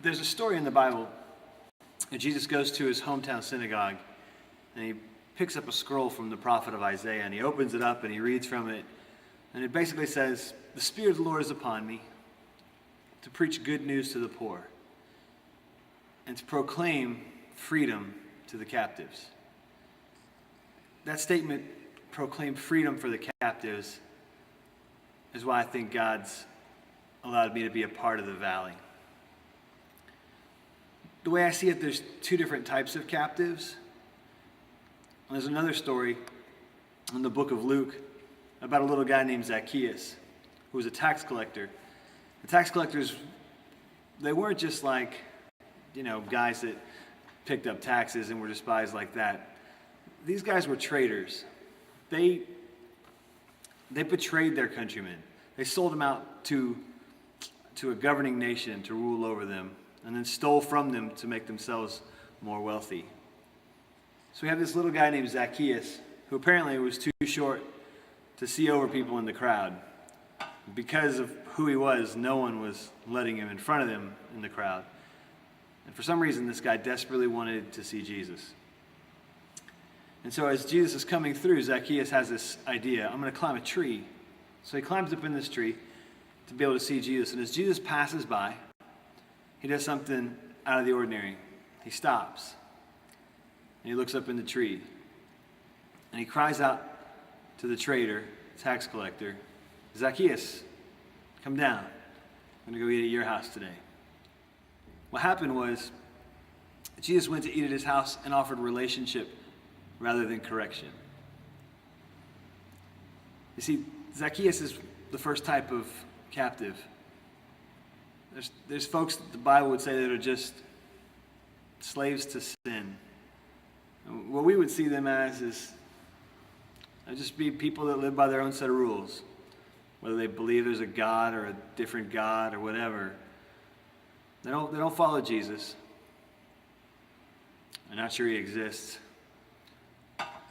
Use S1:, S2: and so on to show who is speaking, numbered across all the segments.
S1: There's a story in the Bible that Jesus goes to his hometown synagogue and he picks up a scroll from the prophet of Isaiah and he opens it up and he reads from it. And it basically says, "The Spirit of the Lord is upon me to preach good news to the poor and to proclaim freedom to the captives." That statement, proclaim freedom for the captives, is why I think God's allowed me to be a part of the valley. The way I see it, there's two different types of captives. There's another story in the book of Luke about a little guy named Zacchaeus, who was a tax collector. The tax collectors, they weren't just like, guys that picked up taxes and were despised like that. These guys were traitors. They betrayed their countrymen. They sold them out to a governing nation to rule over them, and then stole from them to make themselves more wealthy. So we have this little guy named Zacchaeus, who apparently was too short to see over people in the crowd. Because of who he was, no one was letting him in front of them in the crowd. And for some reason, this guy desperately wanted to see Jesus. And so as Jesus is coming through, Zacchaeus has this idea, I'm going to climb a tree. So he climbs up in this tree to be able to see Jesus. And as Jesus passes by, he does something out of the ordinary. He stops. And he looks up in the tree. And he cries out to the traitor, tax collector, "Zacchaeus, come down. I'm going to go eat at your house today." What happened was, Jesus went to eat at his house and offered relationship rather than correction. You see, Zacchaeus is the first type of captive. There's folks that the Bible would say that are just slaves to sin. And what we would see them as is just be people that live by their own set of rules. Whether they believe there's a God or a different God or whatever. They don't follow Jesus. They're not sure he exists.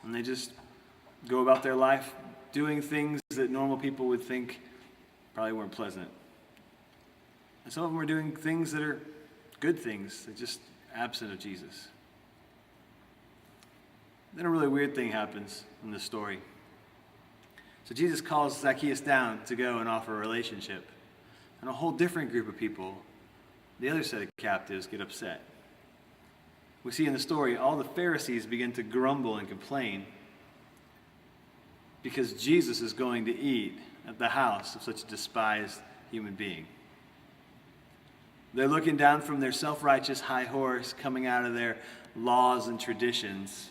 S1: And they just go about their life doing things that normal people would think probably weren't pleasant. And some of them are doing things that are good things, they're just absent of Jesus. Then a really weird thing happens in this story. So Jesus calls Zacchaeus down to go and offer a relationship. And a whole different group of people, the other set of captives, get upset. We see in the story, all the Pharisees begin to grumble and complain because Jesus is going to eat at the house of such a despised human being. They're looking down from their self-righteous high horse, coming out of their laws and traditions,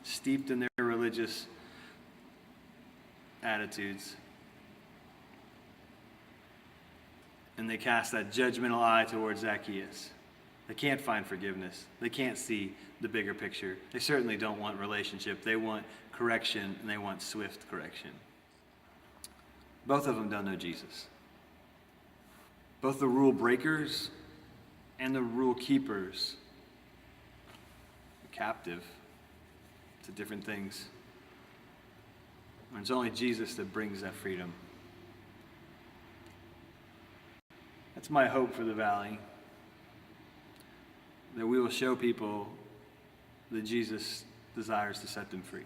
S1: steeped in their religious attitudes. And they cast that judgmental eye towards Zacchaeus. They can't find forgiveness. They can't see the bigger picture. They certainly don't want relationship. They want correction, and they want swift correction. Both of them don't know Jesus. Both the rule breakers and the rule keepers are captive to different things. And it's only Jesus that brings that freedom. That's my hope for the valley. That we will show people that Jesus desires to set them free.